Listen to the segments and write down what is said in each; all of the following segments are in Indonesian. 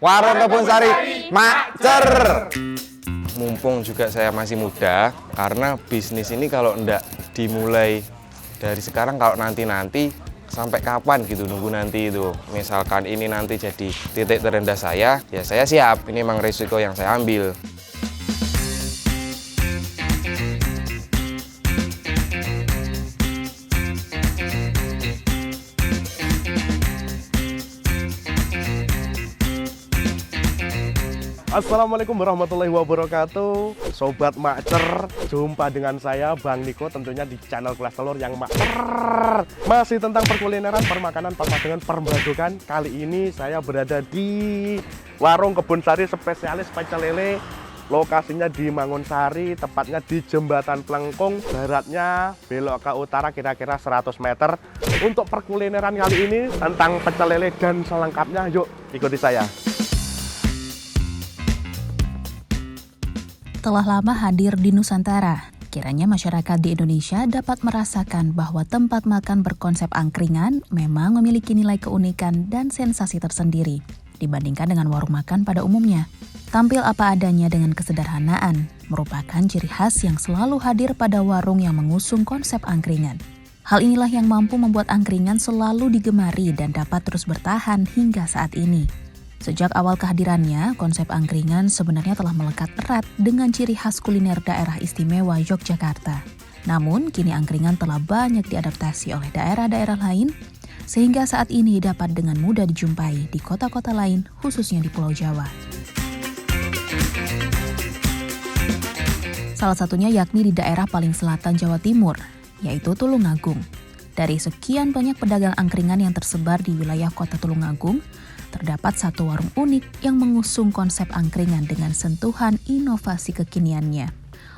Warung Kebun Sari Macer. Mumpung juga saya masih muda, karena bisnis ini kalau ndak dimulai dari sekarang, kalau nanti sampai kapan gitu, nunggu nanti itu. Misalkan ini nanti jadi titik terendah saya, ya saya siap. Ini memang risiko yang saya ambil. Assalamualaikum warahmatullahi wabarakatuh. Sobat Macer, jumpa dengan saya Bang Niko tentunya di channel Kelas Telur yang Macer. Masih tentang perkulineran, permakanan, permagangan, perbadukan. Kali ini saya berada di Warung Kebun Sari spesialis pecel lele. Lokasinya di Mangunsari, tepatnya di Jembatan Plengkung. Baratnya belok ke utara kira-kira 100 meter. Untuk perkulineran kali ini tentang pecel lele dan selengkapnya, yuk ikuti saya. Telah lama hadir di Nusantara, kiranya masyarakat di Indonesia dapat merasakan bahwa tempat makan berkonsep angkringan memang memiliki nilai keunikan dan sensasi tersendiri dibandingkan dengan warung makan pada umumnya. Tampil apa adanya dengan kesederhanaan merupakan ciri khas yang selalu hadir pada warung yang mengusung konsep angkringan. Hal inilah yang mampu membuat angkringan selalu digemari dan dapat terus bertahan hingga saat ini. Sejak awal kehadirannya, konsep angkringan sebenarnya telah melekat erat dengan ciri khas kuliner daerah istimewa Yogyakarta. Namun, kini angkringan telah banyak diadaptasi oleh daerah-daerah lain, sehingga saat ini dapat dengan mudah dijumpai di kota-kota lain, khususnya di Pulau Jawa. Salah satunya yakni di daerah paling selatan Jawa Timur, yaitu Tulungagung. Dari sekian banyak pedagang angkringan yang tersebar di wilayah kota Tulungagung, terdapat satu warung unik yang mengusung konsep angkringan dengan sentuhan inovasi kekiniannya.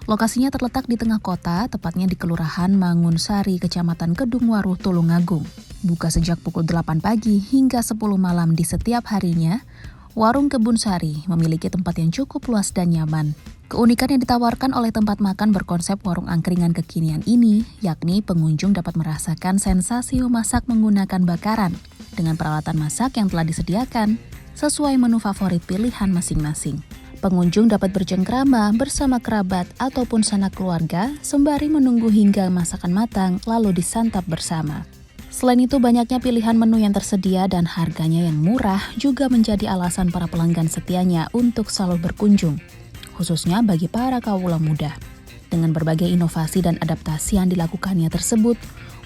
Lokasinya terletak di tengah kota, tepatnya di Kelurahan Mangunsari, Kecamatan Kedungwaru, Tulungagung. Buka sejak pukul 8 pagi hingga 10 malam di setiap harinya, Warung Kebun Sari memiliki tempat yang cukup luas dan nyaman. Keunikan yang ditawarkan oleh tempat makan berkonsep warung angkringan kekinian ini, yakni pengunjung dapat merasakan sensasi memasak menggunakan bakaran, dengan peralatan masak yang telah disediakan sesuai menu favorit pilihan masing-masing. Pengunjung dapat bercengkrama bersama kerabat ataupun sanak keluarga sembari menunggu hingga masakan matang lalu disantap bersama. Selain itu, banyaknya pilihan menu yang tersedia dan harganya yang murah juga menjadi alasan para pelanggan setianya untuk selalu berkunjung, khususnya bagi para kawula muda. Dengan berbagai inovasi dan adaptasi yang dilakukannya tersebut,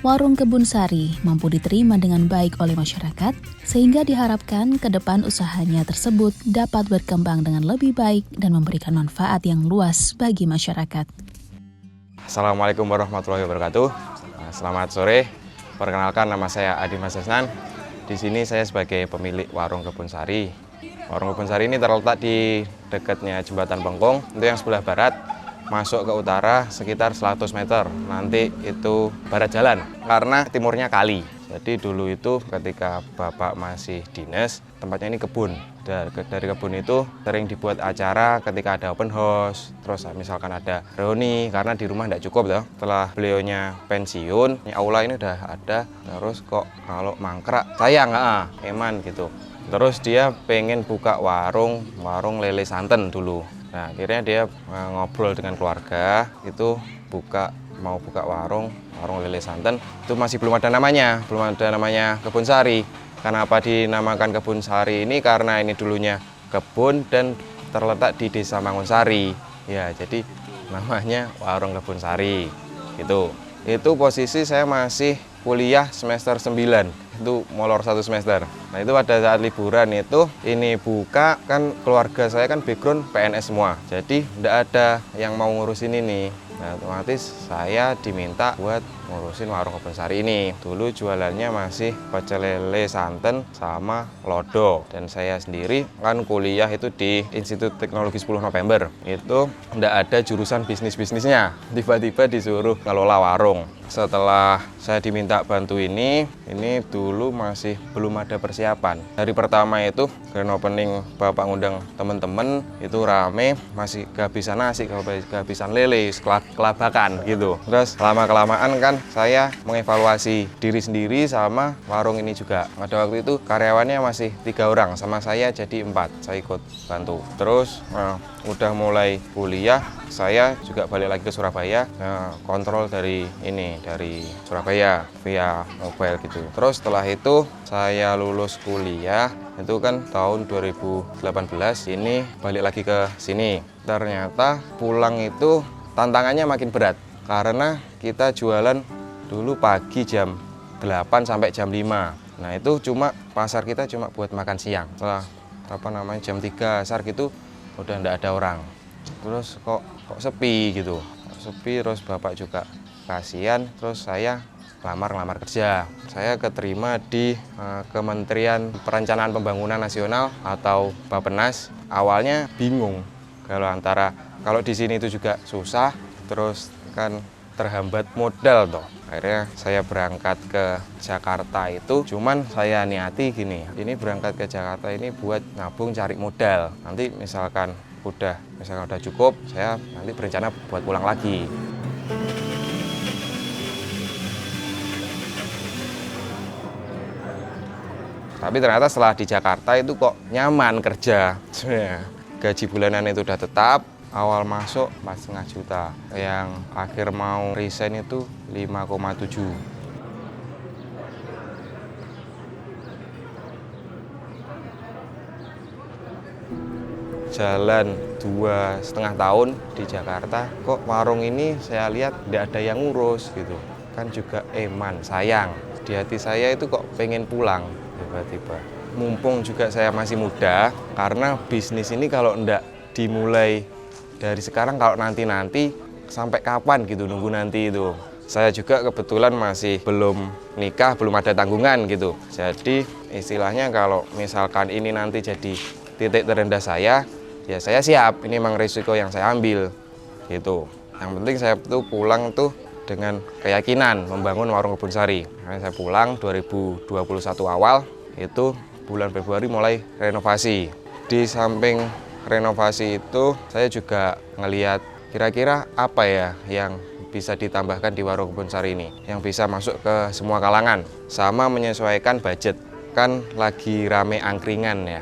Warung Kebun Sari mampu diterima dengan baik oleh masyarakat, sehingga diharapkan ke depan usahanya tersebut dapat berkembang dengan lebih baik dan memberikan manfaat yang luas bagi masyarakat. Assalamualaikum warahmatullahi wabarakatuh. Selamat sore. Perkenalkan, nama saya Adi Mas Hasnan. Di sini saya sebagai pemilik Warung Kebun Sari. Warung Kebun Sari ini terletak di dekatnya Jembatan Plengkung, itu yang sebelah barat. Masuk ke utara sekitar 100 meter, nanti itu barat jalan, karena timurnya kali. Jadi dulu itu ketika bapak masih dinas, tempatnya ini kebun. Dari kebun itu sering dibuat acara ketika ada open house, terus misalkan ada reuni, karena di rumah tidak cukup tuh. Setelah beliaunya pensiun, aula ini udah ada, terus kok kalau mangkrak, sayang eman gitu. Terus dia pengen buka warung lele santen dulu. Nah, akhirnya dia ngobrol dengan keluarga, itu mau buka warung lele santen. Itu masih belum ada namanya Kebun Sari. Kenapa dinamakan Kebun Sari ini? Karena ini dulunya kebun dan terletak di Desa Mangunsari. Ya, jadi namanya Warung Kebun Sari. Itu posisi saya masih kuliah semester 9. Itu molor 1 semester. Nah, itu pada saat liburan itu ini buka, kan keluarga saya kan background PNS semua. Jadi tidak ada yang mau ngurusin ini. Nah, otomatis saya diminta buat ngurusin Warung Kebun Sari ini. Dulu jualannya masih pecel lele santen sama lodo. Dan saya sendiri kan kuliah itu di Institut Teknologi 10 November. Itu tidak ada jurusan bisnisnya. Tiba-tiba disuruh ngelola warung. Setelah saya diminta bantu ini dulu masih belum ada persiapan. Hari pertama itu grand opening bapak ngundang teman-teman, itu rame, masih kehabisan nasi, kehabisan lele, kelabakan gitu. Terus lama-kelamaan kan saya mengevaluasi diri sendiri sama warung ini juga. Pada waktu itu karyawannya masih 3 orang, sama saya jadi 4, saya ikut bantu. Terus udah mulai kuliah, saya juga balik lagi ke Surabaya, kontrol dari Surabaya via mobile gitu. Terus setelah itu saya lulus kuliah, itu kan tahun 2018, ini balik lagi ke sini. Ternyata pulang itu tantangannya makin berat, karena kita jualan dulu pagi jam 8 sampai jam 5. Nah itu pasar kita cuma buat makan siang. Setelah jam 3 asar gitu udah nggak ada orang. Terus kok sepi gitu. Sepi, terus bapak juga kasihan. Terus saya lamar kerja. Saya keterima di Kementerian Perencanaan Pembangunan Nasional atau Bappenas. Awalnya bingung kalau di sini itu juga susah, terus kan terhambat modal toh. Akhirnya saya berangkat ke Jakarta itu, cuman saya niati gini, ini berangkat ke Jakarta ini buat nabung cari modal. Nanti misalkan udah cukup, saya nanti berencana buat pulang lagi. Tapi ternyata setelah di Jakarta itu kok nyaman kerja. Gaji bulanan itu udah tetap, awal masuk 4,5 juta. Yang akhir mau resign itu 5,7. Jalan 2,5 tahun di Jakarta, kok warung ini saya lihat tidak ada yang ngurus gitu. Kan juga sayang. Di hati saya itu kok pengen pulang tiba-tiba. Mumpung juga saya masih muda, karena bisnis ini kalau enggak dimulai dari sekarang, kalau nanti sampai kapan gitu, nunggu nanti itu. Saya juga kebetulan masih belum nikah, belum ada tanggungan gitu. Jadi istilahnya kalau misalkan ini nanti jadi titik terendah saya, ya saya siap, ini memang risiko yang saya ambil gitu. Yang penting saya tuh pulang tuh dengan keyakinan membangun warung Kebun Sari. Karena saya pulang 2021 awal, itu bulan Februari mulai renovasi. Di samping renovasi itu saya juga ngelihat kira-kira apa ya yang bisa ditambahkan di warung Kebun Sari ini yang bisa masuk ke semua kalangan, sama menyesuaikan budget. Kan lagi rame angkringan ya.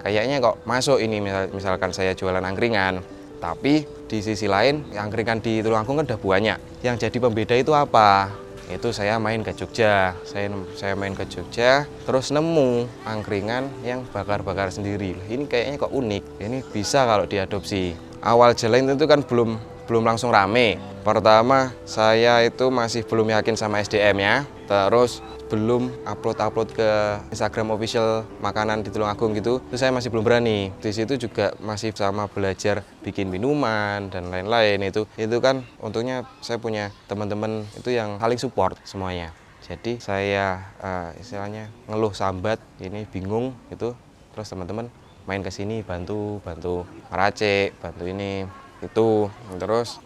Kayaknya kok masuk ini misalkan saya jualan angkringan, tapi di sisi lain angkringan di Tulungagung kan udah banyak. Yang jadi pembeda itu apa? Itu saya main ke Jogja, saya main ke Jogja, terus nemu angkringan yang bakar-bakar sendiri. Ini kayaknya kok unik, ini bisa kalau diadopsi. Awal jalan itu kan belum langsung rame. Pertama saya itu masih belum yakin sama SDM-nya, terus belum upload ke Instagram official makanan di Tulungagung gitu, itu saya masih belum berani. Di situ juga masih sama belajar bikin minuman dan lain-lain. Itu kan untungnya saya punya teman-teman itu yang saling support semuanya. Jadi saya istilahnya ngeluh sambat, ini bingung gitu, terus teman-teman main ke sini bantu meracik, bantu ini itu. Terus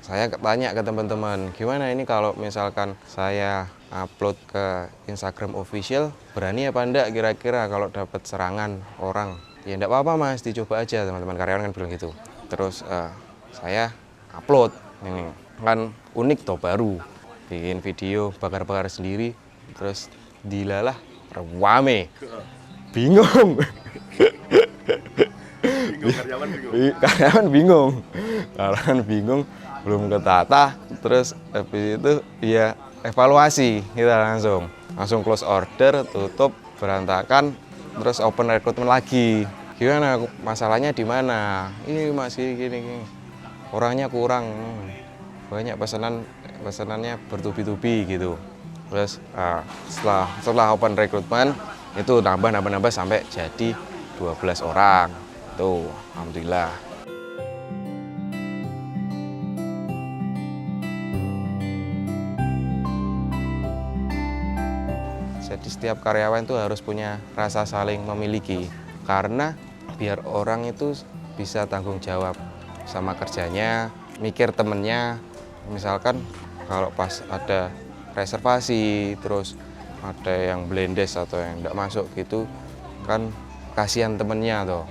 saya tanya ke teman-teman, gimana ini kalau misalkan saya upload ke Instagram official, berani apa enggak kira-kira kalau dapat serangan orang? Ya enggak apa-apa mas, dicoba aja, teman-teman karyawan kan bilang gitu. Terus saya upload, ini kan unik toh, baru bikin video bakar-bakar sendiri, terus dilalah rame, bingung. Karyawan bingung, belum ketata. Terus habis itu ya evaluasi, kita langsung close order, tutup, berantakan, terus open recruitment lagi. Gimana masalahnya di mana? Ini masih gini, orangnya kurang, banyak pesanannya bertubi-tubi gitu. Terus setelah open recruitment itu nambah sampai jadi 12 orang. Tuh, alhamdulillah. Jadi setiap karyawan itu harus punya rasa saling memiliki, karena biar orang itu bisa tanggung jawab sama kerjanya, mikir temennya. Misalkan kalau pas ada reservasi, terus ada yang blendes atau yang tidak masuk gitu, kan kasihan temennya tuh,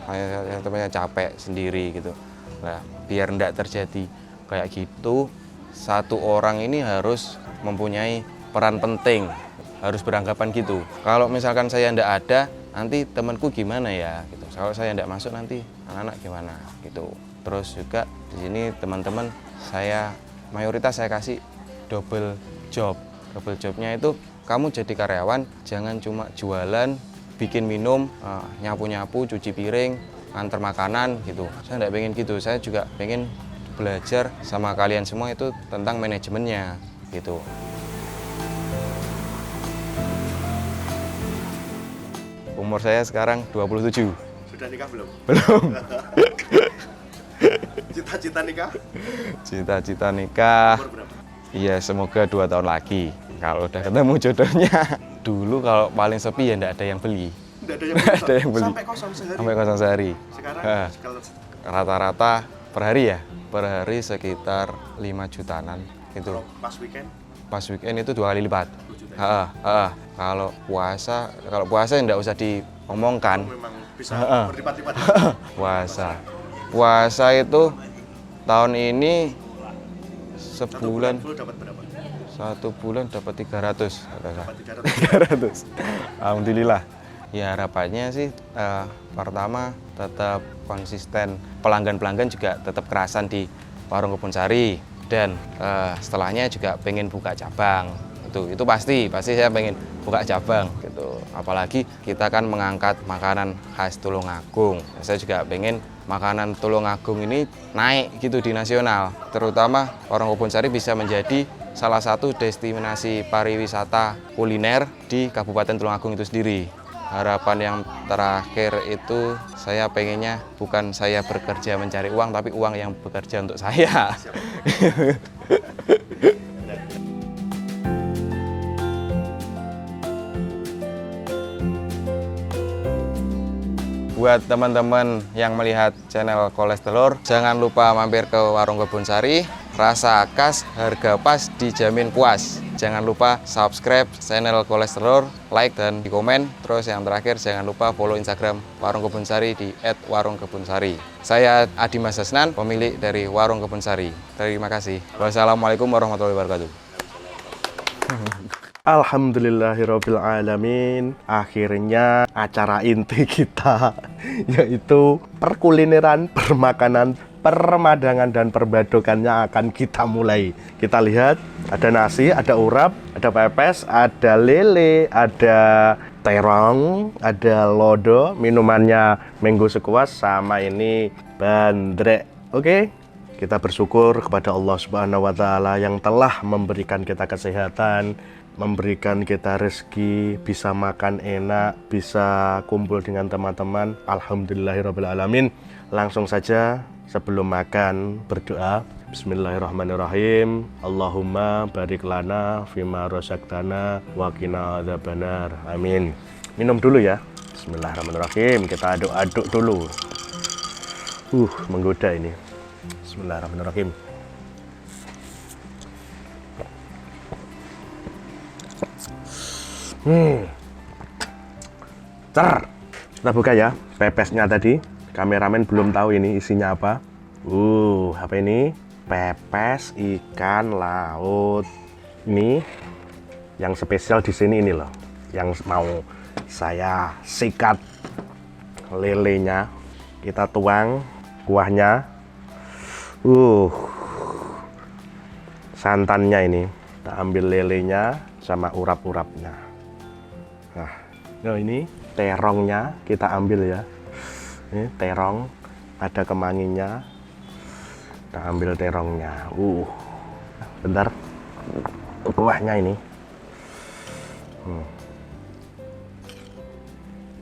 temennya capek sendiri gitu. Nah, biar tidak terjadi kayak gitu, satu orang ini harus mempunyai peran penting, harus beranggapan gitu. Kalau misalkan saya tidak ada, nanti temanku gimana ya gitu. Kalau saya tidak masuk nanti anak-anak gimana gitu. Terus juga di sini teman-teman saya mayoritas saya kasih double job. Double jobnya itu kamu jadi karyawan jangan cuma jualan, bikin minum, nyapu-nyapu, cuci piring, antar makanan gitu. Saya tidak pengen gitu. Saya juga pengen belajar sama kalian semua itu tentang manajemennya gitu. Umur saya sekarang 27. Sudah nikah belum? Belum. Cita-cita nikah? Cita-cita nikah. Umur berapa? Iya, semoga 2 tahun lagi. Kalau udah ketemu jodohnya. Dulu kalau paling sepi ya enggak ada yang beli. Enggak ada yang Nggak ada yang beli. Sampai kosong sehari. Sampai kosong sehari. Sekarang kalau Rata-rata per hari ya? Per hari sekitar 5 jutaan gitu. pas weekend Pas weekend itu 2 kali lipat. 2 juta. Kalau puasa enggak usah diomongkan. Memang bisa berlipat-lipat. Puasa itu tahun ini sebulan Full dapat berapa? 1 bulan dapat 300. Dapat 300. 300. Alhamdulillah. Ya harapannya sih pertama tetap konsisten, pelanggan-pelanggan juga tetap kerasan di Warung Kebun Sari dan setelahnya juga pengen buka cabang. Itu pasti saya pengen buka cabang gitu. Apalagi kita kan mengangkat makanan khas Tulungagung. Saya juga pengen makanan Tulungagung ini naik gitu di nasional. Terutama Warung Kebun Sari bisa menjadi salah satu destinasi pariwisata kuliner di Kabupaten Tulungagung itu sendiri. Harapan yang terakhir itu saya pengennya bukan saya bekerja mencari uang, tapi uang yang bekerja untuk saya. Buat teman-teman yang melihat channel Koles Telur, jangan lupa mampir ke Warung Kebun Sari. Rasa khas, harga pas, dijamin puas. Jangan lupa subscribe channel Koles Telur, like dan di komen. Terus yang terakhir jangan lupa follow Instagram Warung Kebun Sari di @warungkebunsari. Saya Adi Mas Hasnan, pemilik dari Warung Kebun Sari. Terima kasih. Wassalamualaikum warahmatullahi wabarakatuh. Alhamdulillahirrabbilalamin. Akhirnya acara inti kita yaitu perkulineran, permakanan, permadangan dan perbadokannya akan kita mulai. Kita lihat ada nasi, ada urap, ada pepes, ada lele, ada terong, ada lodo, minumannya mango sekuas sama ini bandrek. Oke. Kita bersyukur kepada Allah Subhanahu wa taala yang telah memberikan kita kesehatan, memberikan kita rezeki, bisa makan enak, bisa kumpul dengan teman-teman. Alhamdulillahirrabbilalamin. Langsung saja sebelum makan berdoa. Bismillahirrahmanirrahim. Allahumma barik lana fima razaqtana wa qina adzabannar. Amin. Minum dulu ya. Bismillahirrahmanirrahim. Kita aduk-aduk dulu. Menggoda ini. Bismillahirrahmanirrahim. Kita buka ya pepesnya tadi. Kameramen belum tahu ini isinya apa. Apa ini? Pepes ikan laut. Ini yang spesial di sini ini loh. Yang mau saya sikat lelenya. Kita tuang kuahnya. Santannya ini. Kita ambil lelenya sama urap-urapnya. Nah, ini terongnya kita ambil ya. Ini terong, ada kemanginya. Kita ambil terongnya. Bentar. Kuahnya ini.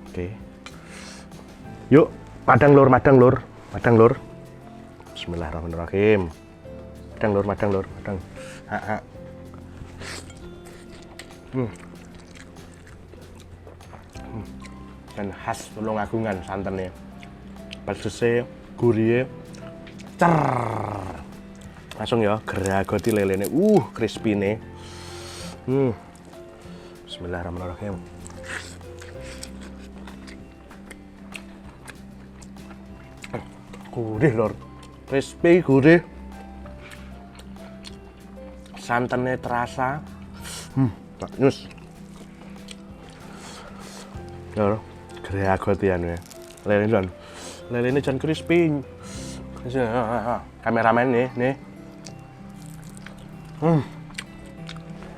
Oke. Yuk, madang lur. Bismillahirrahmanirrahim. Madang lur. Dan khas Tulungagungan santannya. Pedesnya, gurihnya, langsung ya geragoti lelene. Crispy nih. Bismillahirrahmanirrahim. Gurih lor, crispy gurih. santannya terasa. Nus. Ya, gregot ya nih. Lele ini jan crispy. Kameramen nih.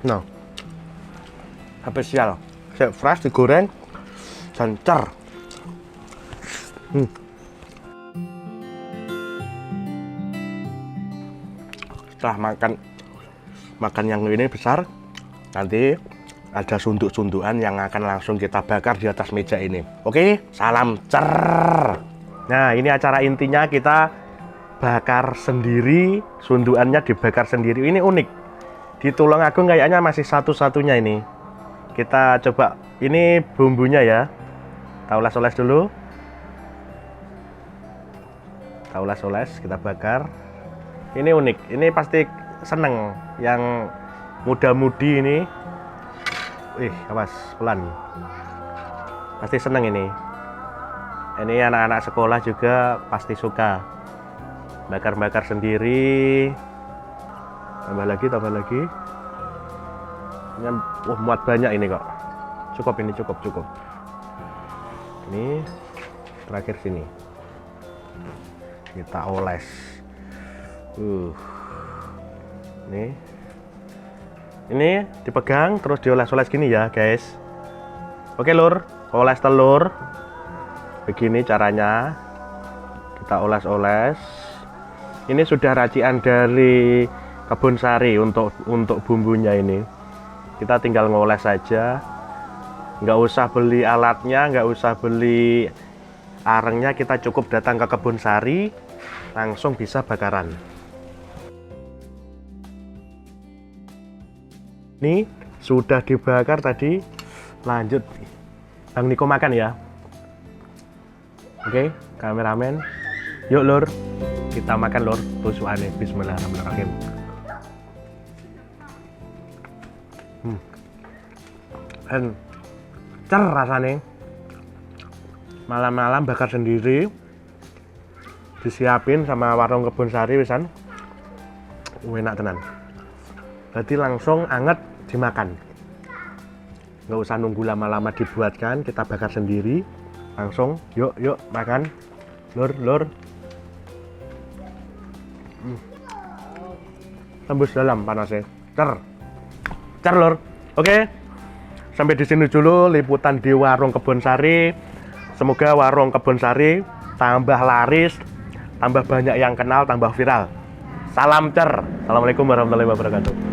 Nah, spesial. Saya fresh digoreng dan cer. Setelah makan yang ini besar, nanti ada sunduk-sundukan yang akan langsung kita bakar di atas meja ini. Oke, salam cer. Nah, ini acara intinya kita bakar sendiri, sundukannya dibakar sendiri. Ini unik. Di Tulungagung kayaknya masih satu-satunya ini. Kita coba, ini bumbunya ya. Kita oles-oles dulu. Kita oles-oles, kita bakar. Ini unik, ini pasti seneng yang muda-mudi ini. Awas, pelan. Pasti seneng ini. Ini anak-anak sekolah juga pasti suka. Bakar-bakar sendiri. Tambah lagi. Ini muat banyak ini kok. Cukup. Ini terakhir sini. Kita oles. Ini dipegang terus dioles-oles gini ya, guys. Oke, Lur. Oles telur. Begini caranya. Kita oles-oles. Ini sudah racikan dari Kebun Sari untuk bumbunya ini. Kita tinggal ngoles saja. Nggak usah beli alatnya, nggak usah beli arengnya, kita cukup datang ke Kebun Sari, langsung bisa bakaran. Ini sudah dibakar tadi, lanjut Bang Niko makan ya. Oke, kameramen. Yuk, Lur. Kita makan, Lur. Tusukane. Bismillahirrahmanirrahim. Cer rasanya. Malam-malam bakar sendiri. Disiapin sama warung Kebun Sari wisan. Enak tenan. Berarti langsung anget dimakan. Nggak usah nunggu lama-lama dibuatkan, kita bakar sendiri. Langsung, yuk makan. Lur. Tembus dalam panasnya. Cer, Lur. Oke. Sampai di sini dulu liputan di warung Kebun Sari. Semoga warung Kebun Sari tambah laris, tambah banyak yang kenal, tambah viral. Salam cer. Assalamualaikum warahmatullahi wabarakatuh.